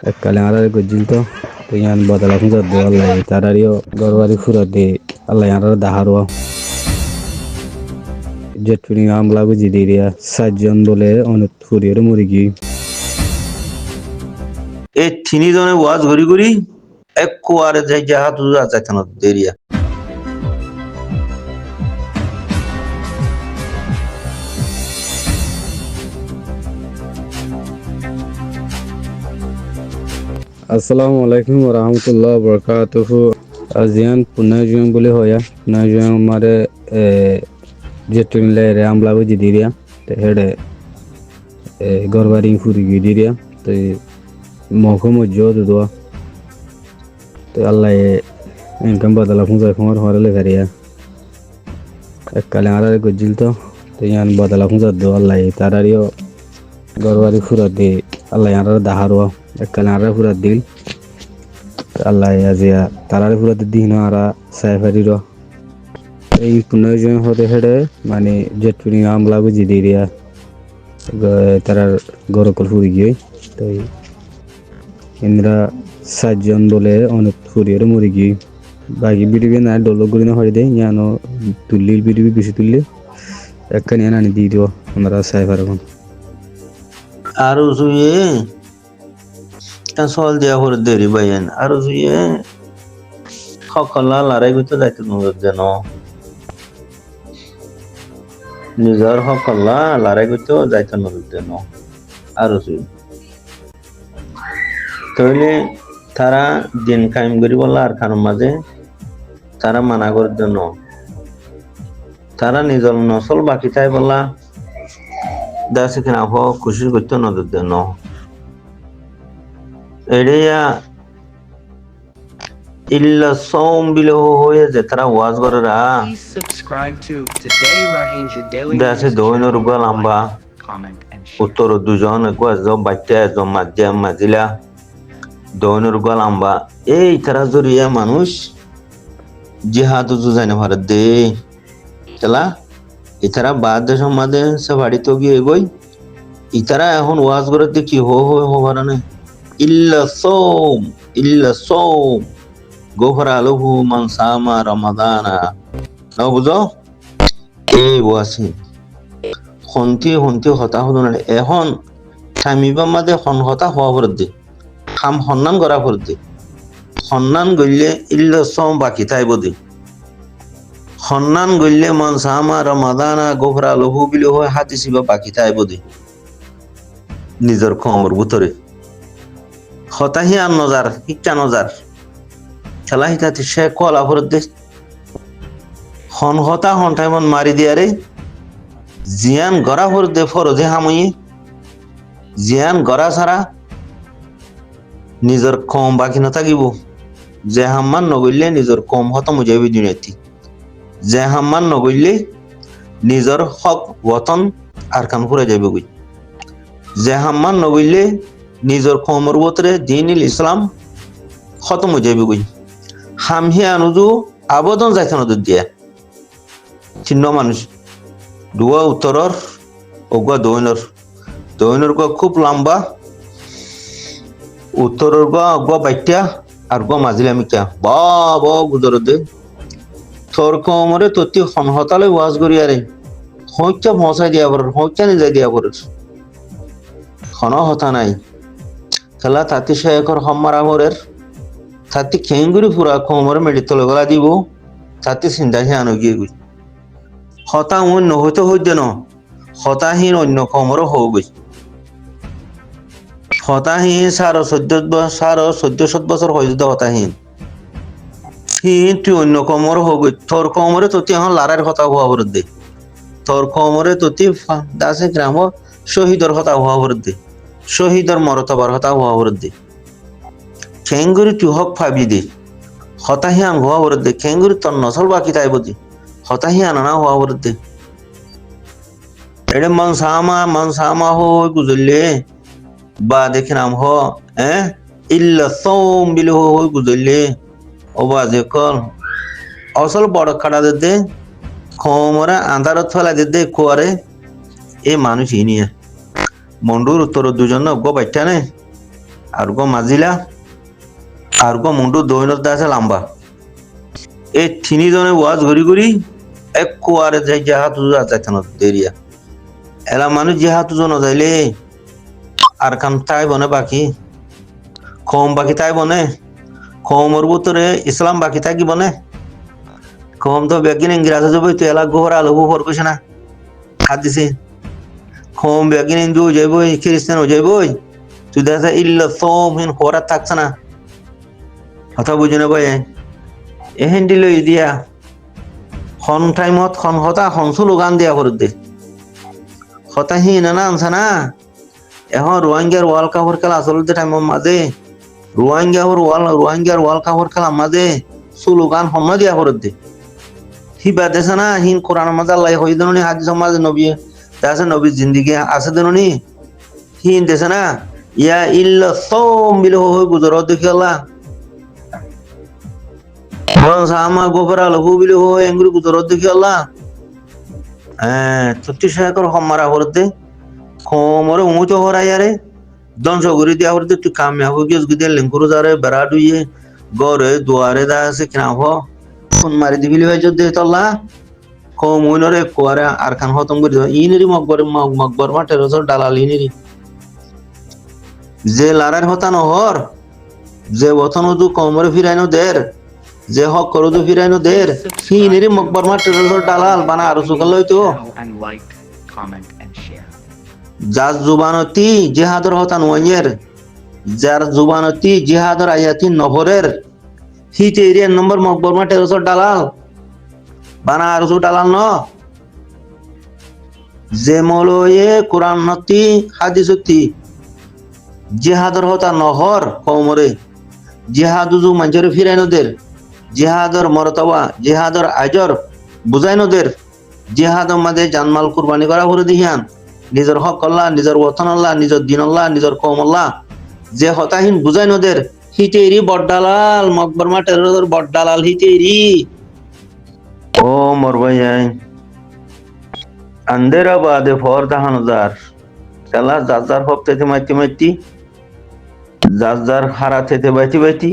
এককালে আর গজ্জিল তো ইয়ান বদলা খুঁজার দো আল্লাহ তারারিও গরবারি ফুরার দে আল্লাহ আর দাহারো জেটফিনি আমলা বুঝি দিরিয়া সাতজন বলে অনেক ফুরিয়ে মুরগি এই তিনিজনে ওয়াজ ঘুরি ঘুরি এক কুয়ারে যাই জাহাজ যাইতেন দেরিয়া আসসালামু আলাইকুম ওয়া রাহমাতুল্লাহি ওয়া বারাকাতুহু আজিয়ান পুনাজুয়াং বলে হয়া পুনাজুয়াং মারে জেটফিনি লে আমলা বুঝি দিরিয়া te hede gorbaring furi gidiria te mokomo jodo do te allah en kamba dala funza khomar horale kariya ekkale ara gojil to yan badala funza do allah tarario gorbari fura de allah ara daharo ekkale ara fura dil allah azia tarare fura de dino ara safariro এই পুনর্জন হতে হেডে মানে জেটপিনি আমলা বুঝি দিরিয়া তারা গরকল ফুরি গিয়ে তো ইন্দ্রা সাতজন বলে অনেক ফুরিয়ে মুরগি বাকি বিডিবি না ডলগুলি না হয়ে দেয় ইয়ানো তুললি বিডিবি বেশি তুললে একখানি আনি দিয়ে দিব আমরা সাইফার এখন আর জুয়ে সল দিয়া হর দেরি বাইন আর জুয়ে সকলা লড়াই করতে যাইতে যেন নিজের সকলা লড়াই করতে যাইতে যেন আর তাহলে তারা দিন কায়েম করি বললা আর খানোর মাঝে তারা মানা করার জন্য তারা নিজের নসল বাকি তাই বললা দাসে কিনা খুশি করতে নজর দেন এড়িয়া ইল্লা সৌম বিলে হয়ে যে তারা ওয়াজ করে দাসে দৈনর গা লম্বা উত্তর দুজন বাচ্চা একজন মাজিলা দৈনর গা লম্বা এই তারা জড়িয়ে মানুষ জিহাদ জানে ভারত দে চলা ইতারা বাদ দেশের মাঝে সে বাড়িতে গিয়ে এগোই ইতারা এখন ওয়াজ করতে কি হবার না ইল্লা সোম গোফরা আলহু মান সামা রমাদানা না বুঝো এই ওয়াসি হন্তি হতা হতো না এখন থামিবার মাঝে হতা হওয়া ভর দে খাম সন্ধান করা ভর দে সন্ধান গড়লে ইল্লা সোম বাকি তাই বোধে সন্ধান গড়লে মান সামা রমাদানা গোফরা লহু বিলি হয় হাতি শিবা বাকি তাই বোধে নিজের কমর ভিতরে হতাহি আর নজার শিক্ষা নজার খেলা হিতাতে সে কলা ভরত দে হতা টাইমত মারি দিয়ারে জিয়ান গড়া ভর দে ফরজে হামুই জিয়ান গড়া ছাড়া নিজের কম বাকি নাথাকিব যে হাম্মান নগরলে নিজের কম হতম যাইবে দুনিয়াতি যে হাম্মান নগরলে নিজের হক ওতন আর কান ফুরে যাইবে গই যে হাম্মান নগরলে নিজের কমর বতরে দিনিল ইসলাম খতম হয়ে যাইবে গই হামহি আনুজু আবেদন যাইতে নজর দিয়া চিহ্ন মানুষ দুয়া উত্তরর ওগুয়া দৈনর গা খুব লম্বা উত্তরের গা অগুয়া বাইটিয়া আর গা মাঝিলা মিকা বা গুজর দে তোর কমরে ততি হতালে ওয়াজ করি আরে হইচা পৌঁছাই দিয়া পর হইচা নিজাই দিয়া পর হতা নাই খেলা তাতি শেখর হম্মারা মরের তাতি খেঙ্গুরি পুরা কমরে মেডি তলে গলা দিব তাতি চিন্তা হে আনো গিয়ে গই হতা অন্য হইতে হইতে ন হতাহীন অন্য কমরও হও গই হতাহীন সাড়ে 14 বছর হয়ে যেত হতাহীন তুই অন্য কমর হো গই তোর কমরে ততি এখন লারার কথা হওয়া বর দে তোর কমরে ততি দাসে গ্রাম শহীদর কথা হওয়া বর দে শহীদর মরতবার কথা হওয়া বর দে খেঙ্গুরি তুই হক ভাবি দে হতাহিয়ান হওয়া বর দে খেঙ্গুরি তোর নসল বাকি তাই বদি হতাহিয়ান না হওয়া বর দে এটা মন সামা গুজরলে বা দেখে নাম ইল্লা সোম বিলে গুজরলে ওবা যে কল অসল বড় কাটা দে খমরা আন্ধারত ফেলা দে কুয়ারে এ মানুষ ইনিয়া মন্ডুর উত্তর দুজন গো বাইটা নে আর গো মাজিলা আর গো মুন্ডু দৈনত আছে লাম্বা এই তিনিজনে ওয়াজ ঘুরি ঘুরি এক কুয়ারে যাই জাহাজ যাইতান দেরিয়া এলা মানুষ জাহাজ যাইলে আর কাম তাই বনে বাকি কম বাকি তাই বনে কমর ভিতরে ইসলাম বাকি থাকি বনে কম তো বেগিন ইংরাজ যাব তো এলা গোহর আলো ফর কইছে না হাত দিছে কম বেগিন হিন্দু যাইব খ্রিস্টান হয়ে যাইব তুই দেখা ইল্লা সোম হিন খোরা থাকছে না কথা বুঝে না ভাই এহেন দিল দিয়া খন টাইমত খন হতা হনসু লোগান দিয়া করে দে হতা হি না আনছে না এখন রোহিঙ্গার ওয়ার্ল্ড কাপের খেলা আসলে টাইমের মাঝে রোহিঙ্গার ওয়ার্ল্ড কাপের খেলা মাঝে সুলোগান হম দিয়া করে দে হিবা দেছে না হিন কোরআন মাঝে আল্লাহ হই দেনি হাদিস মাঝে নবী আছে নবী জিন্দিগি আছে দেনি হিন দেছে না ইয়া ইল্লা সোম বিল হই গুজর দেখি আল্লাহ sama gofara lahu bili ho engru gutorot দেখি আল্লাহ চুক্তি সাকর হমারা হরতে খমরে উঁচু হরাইয়ারে দংশ করে দিয়া হরতে তুই কামিয়াব গিয়ে গিয়ে লিঙ্কুরু যারে বেড়া ডুইয়ে গরে দুয়ারে দা আছে কিনা হো ফোন মারি দিবিলি ভাই যদি তল্লা কম উইনরে কোয়ারে আর খান হতম করে ইনেরি মকবর মাঠে রসর ডালাল ইনেরি যে লারার হতানো হর যে বতনো দু কমরে ফিরাইনো দের যে হক করো তো ফিরাইনো দের হিনেরি মকবর মাঠে রসর ডালাল বানা আরো সুকাল লইতো যার জুবানতি জিহাদর হতান ওয়াইয়ের যার জুবানতি জিহাদর আয়াতি নহরের হিতে এরিয়ার নম্বর মকবর মাঠে রসর ডালাল বানা আরো সু ডালাল ন যে মলয়ে কোরআন নতি হাদিসতি জিহাদর হতা নহর কমরে জিহাদু জু মঞ্জরে ফিরাইনোদের জিহাদর মরতবা জিহাদর আজর বুঝাইনোদের জিহাদর মাঝে জানমাল কুরবানি করা করে দিহিয়ান নিজের হক আল্লাহ নিজের ওতন আল্লাহ নিজের দিন আল্লাহ নিজের কম আল্লাহ যে হতাহীন বুঝাইনোদের হিতেরি বড্ডালাল মকবর মাঠের বড্ডালাল হিতেরি ও মরবাই আন্দেরা বাদে ফর দাহানজার খেলা যার হপ্তাতে মাইতি যার হারা থেতে বাইতি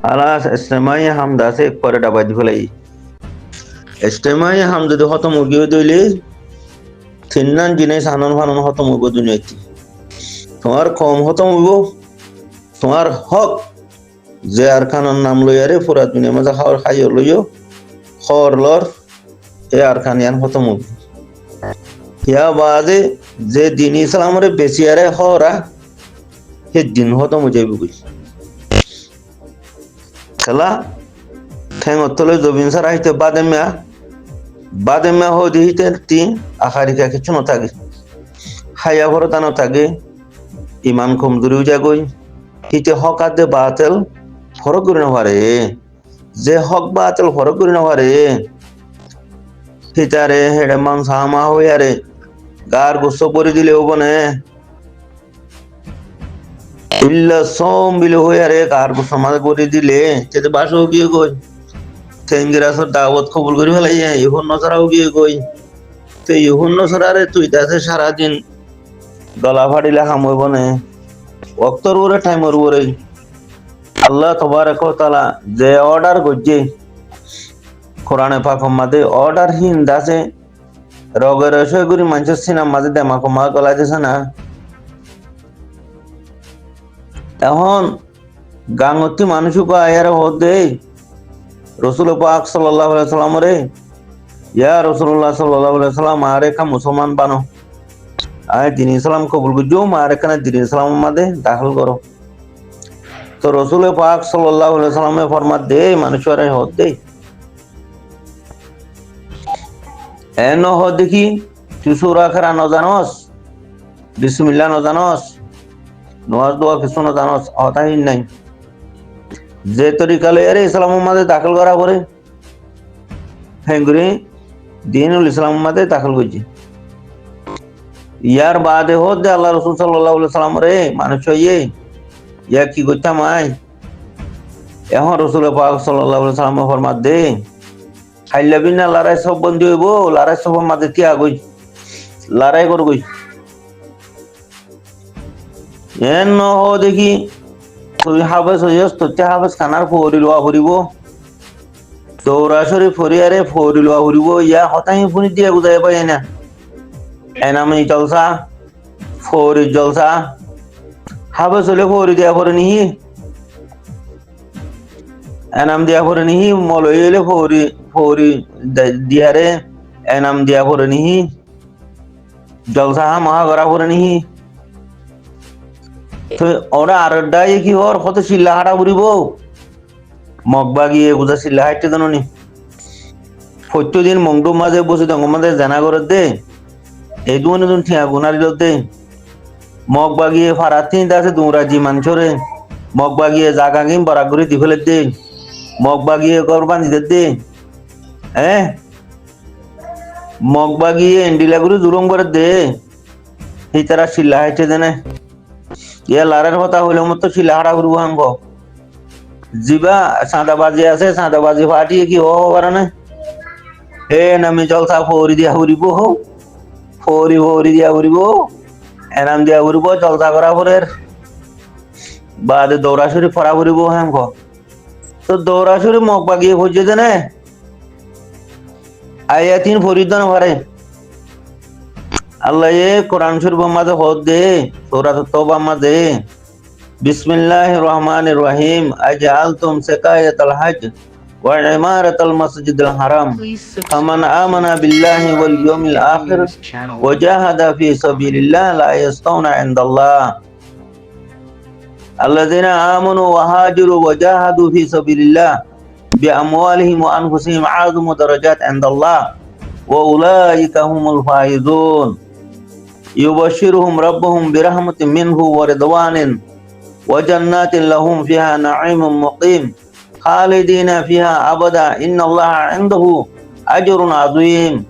আলাস ইস্তেমাই হামদা সে পরে ডাবাই ফেলাই ইস্তেমাই হামদা দে হত মুগিয়ে দইলে তিননান জিনিস আনন ফানন হত মুগো দুনিয়াতে তোমার কম হত মুগো তোমার হক যে আর খানের নাম লইয়ারে পুরা দুনিয়া মাঝে খাওয়ার খাইও লইও খর লর এ আর খান ইয়ান হত মুগ ইয়া বাদে যে দিন ইসলামরে বেশি আরে হরা হে দিন হত মুজাইব কই খেলা ঠেং তলে জবিন সার আইতে বাদে মা হো দিহিতে তি আখারিকা কিছু ন থাকে হায়া ভরতা ন থাকে ইমান কমজোরিও যাগই হিতে হক আদে বাতেল ফরক করে না পারে যে হক বাতেল ফরক করে না পারে হিতারে হেডে মান সামা হইয়ারে গার গুস্ত পরি দিলেও বনে ইল্লা সোম বিলে হইয়ারে গার গুস্ত মাঝে পরি দিলে যেতে বাসও গিয়ে কই তেঙ্গিরাসর দাওয়াত কবুল করি ফেলাই ইহুন নসরাও গিয়ে কই তো ইহুন নসরারে তুই তাতে সারাদিন গলা ফাটিলে হামইব নে ওক্তর ওরে টাইমর ওরে আল্লাহ তবারক ওয়া তাআলা যে অর্ডার করছে কোরআনে পাক মাঝে অর্ডার হিন দাসে রগের রসগুরি মানুষের সিনাম মাঝে দেমাকো মা গলা যেছে না এখন গাঙ্গতি মানুষকে আয়ার হতে রসুল পাক সাল্লাল্লাহু আলাইহি সাল্লাম রে ইয়া রাসূলুল্লাহ সাল্লাল্লাহু আলাইহি সাল্লাম আরে কা মুসলমান বানো আয় দিন ইসলাম কবুল করজো মারে কানে দিন ইসলাম মাঝে দাখিল করো তো রসুল পাক সাল্লাল্লাহু আলাইহি সাল্লামে ফরমাত দে মানুষরে হতে এন হ দেখি তুই সূরা আখরা ন জানোস বিসমিল্লাহ ন জানোস নওয়াজ দোয়া কিছু ন জানোস হতাই নাই যে তরিকালে আরে ইসলামের মাঝে দাখিল করা করে হেঙ্গুরি দিনুল ইসলামের মাঝে দাখিল করছে ইয়ার বাদে হতে আল্লাহ রাসূল সাল্লাল্লাহু আলাইহি সাল্লাম রে মানুষ হইয়ে ইয়া কি করতাম আয় এখন রাসূল পাক সাল্লাল্লাহু আলাইহি সাল্লাম ফরমাত দে খাইলা বিনা লড়াই সব বন্ধ হইব লড়াই সব মাঝে তিয়া গই লড়াই কর গই এন ন হ দেখি তুই হাবেস হইস তোতে হাবেস খানার ফরি লোয়া ফুরিব দৌড়াছড়ি ফরিয়ারে ফরি লোয়া ফুরিব ইয়া হতাই ফুনি দিয়ে বুঝাই পাই না এনামি জলসা ফরি জলসা হাবেস হলে ফরি দিয়া ফরে নিহি এনাম দিয়া ফরে নিহি মলই হলে ফরি ফরি দিয়ারে এনাম দিয়া ফরে নিহি জলসা মহা করা ফরে নিহি তো ওরা আর ডাই কি ওর কত শিল্লা হাঁটা ফুরিব মগবা গিয়ে বুঝা শিল্লা হাঁটতে জানো নি প্রত্যেকদিন মংডু মাঝে বসে দঙ্গ মাঝে জানা করে দে এই দুন ঠিয়া গুনারি দে মগবা গিয়ে ফারাতি দাসে দুরা জি মানছরে মগবা গিয়ে জাগা গিম বরাগুরি দি ফেলে দে মগবা গিয়ে করবান দিতে দে হ্যাঁ মগবা গিয়ে এন্ডিলাগুরি জুরম করে দে এই তারা শিল্লা হাঁটতে জানে ইয়া লারের কথা হইলে মতো শিলা হারা করবো হাঙ্গ জিবা সাদাবাজি আছে সাদাবাজি ফাটিয়ে কি হো পারে না হে নামি জলসা ফৌরি দিয়া ফুরিব হো ফৌরি ফৌরি দিয়া ফুরিব এনাম দিয়া ফুরিব জলসা করা ফরের বাদে দৌড়াছড়ি ফরা ফুরিব হাঙ্গ তো দৌড়াছড়ি মগ বাগিয়ে খুঁজছে জানে আয়াতিন ফরিদন ভরে আল্লাহ কোরআন শরীফ মাঝে হদ দে সূরা তওবা মাঝে বিসমিল্লাহির রহমানির রহিম আজআলতুম সিকায়াতাল হজ ওয়া ইমারাতাল মাসজিদিল হারাম ফামান আমানা বিল্লাহি ওয়াল ইয়াউমিল আখির ওয়া জাহাদা ফি সাবিলিল্লাহ লা ইয়াস্তাউনা ইনদাল্লাহ আল্লাযিনা আমানু ওয়া হাজারু ওয়া জাহাদু ফি সাবিলিল্লাহ বিআমওয়ালিহিম ওয়া আনফুসিহিম আযমু দারাজাত ইনদাল্লাহ ওয়া উলাইকা হুমুল ফাইজুন يبشرهم ربهم برحمة منه ورضوان وجنات لهم فيها نعيم مقيم خالدين فيها أبدا إن الله عنده أجر عظيم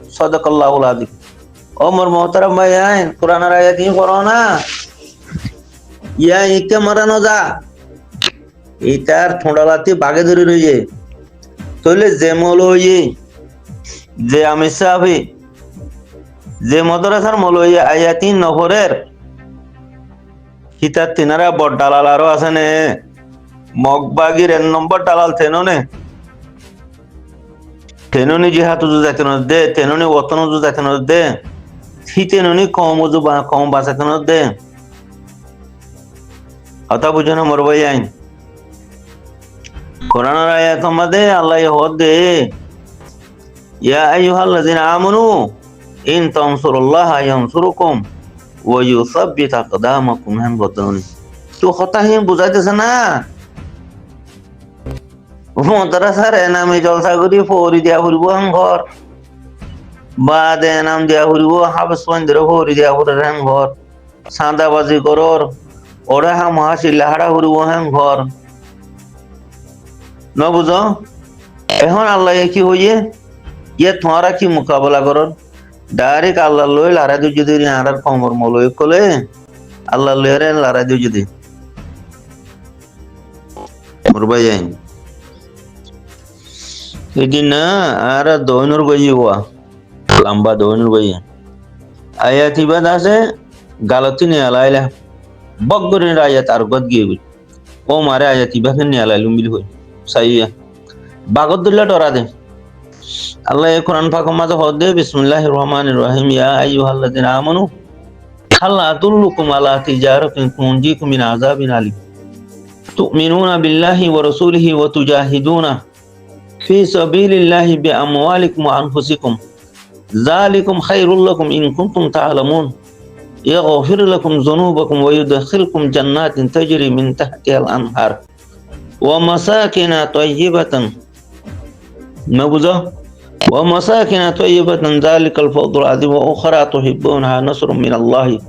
صدق الله العظيم عمر محترم بھائیان قرآن آیات ہی قرآن ইয়া ইকে মারানো যা এটার ঠোঁড়ালাতে বাগে ধরে রয়েছে তাহলে যে মৌলভী যে আমির সাহাবি যে মাদ্রাসার মৌলভী আয়াতিন নফরের হিতার তিনারা বড় দালাল আরো আছে নে মগবাগির 1 নম্বর দালাল তেননে তেননি জিহাত যাইতেন দে তেননি ওতন যাইতেন দে হিতেননি কম বাঁচাতেন দে কথা বুঝো না মোর ভাই আইন কোরআনের আয়াত মধ্যে আল্লাহ হদ দে ইয়া আইয়ুহাল্লাযিনা আমানু ইন তানসুরুল্লাহা ইয়ানসুরুকুম ওয়া ইউসাব্বিত আকদামাকুম হান বদন তো কথা হি বুঝাইতেছ না মাদ্রাসার এনামে জলসা করি ফৌরি দিয়া ফুরিব ঘর বাদে এনাম দিয়া ফুরিব হাফেজ মন্দির ফৌরি দিয়া ফুরের ঘর সাদাবাজি করর ওরা মহাশিল্লা হারা ফুরিব ঘর ন বুঝো এখন আল্লাহ কি হইয়ে ইয়ে তোমারা কি মোকাবেলা করর ডাইরেক্ট আল্লাহ লই লারা দিও যদি আরার কমর মলই কলে আল্লাহ লইরে লারা দিও যদি মুরবাই আইন এদিন না আর দইনুর গইয়া লম্বা দইনুর গইয়া আয়াত ইবাদ আছে গালতি নে আলাইলা বগরিন আয়াত আর গদ গিয়ে ও মারে আয়াত ইবাদ নে আলাইলুম বিল হই সাইয়া বাগদুল্লাহ ডরা দে আল্লাহ কোরআন পাক মাঝে হদে বিসমিল্লাহির রহমানির রহিম ইয়া আইয়ুহাল্লাযিনা আমানু হাল আদুল্লুকুম আলা তিজারাতিন তুনজিকুম মিন আযাবিন আলিম তুমিনুনা বিল্লাহি ওয়া রাসূলিহি ওয়া তুজাহিদুনা ফি সাবিলিল্লাহি বিআমওয়ালিকুম ওয়া আনফুসিকুম যালিকুম খায়রুল লাকুম ইন কুনতুম তা'লামুন ইয়াগফির লাকুম যুনুবাকুম ওয়া ইউদখিলকুম জান্নাতিন তাজরি মিন তাহতিহাল আনহার ওয়া মাসাকিনা তাইয়্যিবাতান نبذة ومساكن طيبة ذلك الفضل العظيم وأخرى تحبونها نصر من الله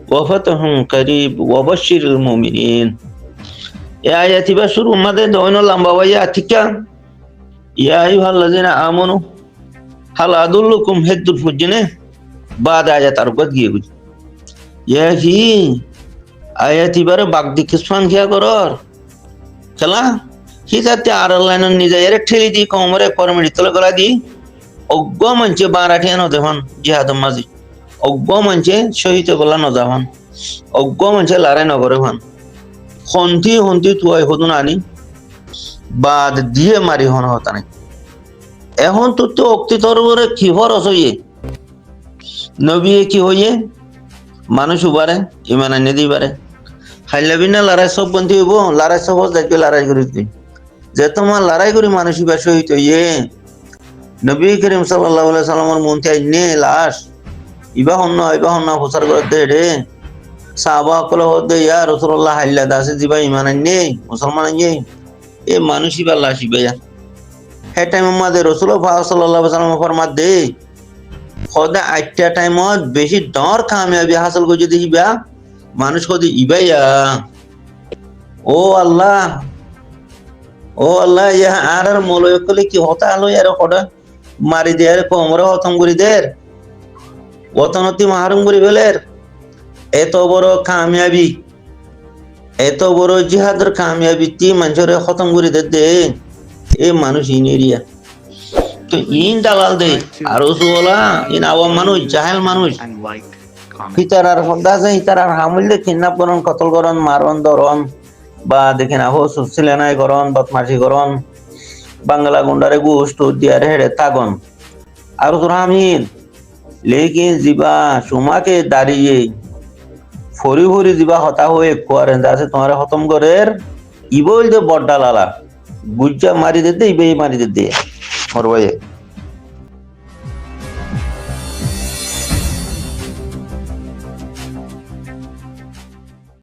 وفتح قريب وبشر المؤمنين يا آيات بشر مدد دون لمبا وياتك يا أيها الذين آمنوا هل أدلكم هد الفجنة بعد آيات أربعة جيبج يا هي آيات بره باقي كسفان كيا قرار كلا হিতাতে আর লাইন নিজে এর ঠেলি দি কোমরে পরমিড়ি তলে গলা দি অজ্ঞ মঞ্চে বারাঠিয়া ন দেহন জিহাদ মাঝি অজ্ঞ মঞ্চে শহীদ গলা ন যাওয়ান অজ্ঞ মানুষে লড়াই নগরে ভান হন্তি হন্তি তুয়াই হতুন আনি বাদ দিয়ে মারি হন হতা নাই এখন তো অক্তিতর করে কি হরস হইয়ে নবী কি হইয়ে মানুষ উবারে ইমান আনে দিবারে হাইলাবি না লড়াই সব বন্ধু হইব লড়াই সব দেখবে লড়াই করি তুই যে তোমার লড়াই করি মানুষ বাস হইত ইয়ে নবী করিম সাল্লাল্লাহু আলাইহি সাল্লামের মনতে আইনে লাশ ইবা হন না প্রচার করে দে রে সাহাবা সকল হতে ইয়া রাসূলুল্লাহ হাইলা দাসে দিবা ইমান আনে মুসলমান আনে এ মানুষ ইবা লাশ ইবা হে টাইম মধ্যে রাসূলুল্লাহ সাল্লাল্লাহু আলাইহি সাল্লাম ফরমাত দে খোদা আইটা টাইমত বেশি ডর কামিয়াবি হাসিল করে যদি ইবা মানুষ কদি ইবাইয়া ও আল্লাহ ইয়া আর মলয় কলে কি হতা আলো ইয়ার কটা মারি দেয়ার কোমরে হতম করি দের ওতনতি মাহরুম করি ফেলের এত বড় কামিয়াবি এত বড় জিহাদের কামিয়াবি তি মানুষের খতম করে দে এ মানুষ ইনেরিয়া তো ইন দালাল দে আর ওলা ইন আওয়াম মানুষ জাহেল মানুষ হিতার আর হদা আছে হিতার আর হামুললে কিডন্যাপ করন কতল করন মারন ধরন বা দেখেন আহো সুসিলেনাই করন বদমাশি করন বাংলা গুন্ডারে গোষ্ঠ দিয়ার হেড়ে তাগন আর তোরা আমিন লেকিন জিবা সুমাকে দাঁড়িয়ে ফরি ফরি জিবা হতা হয়ে কোয়ারেন আছে তোমার খতম করে ইবল যে বড্ডা লালা বুঝা মারি দে ইবে মারি দে মর ভাই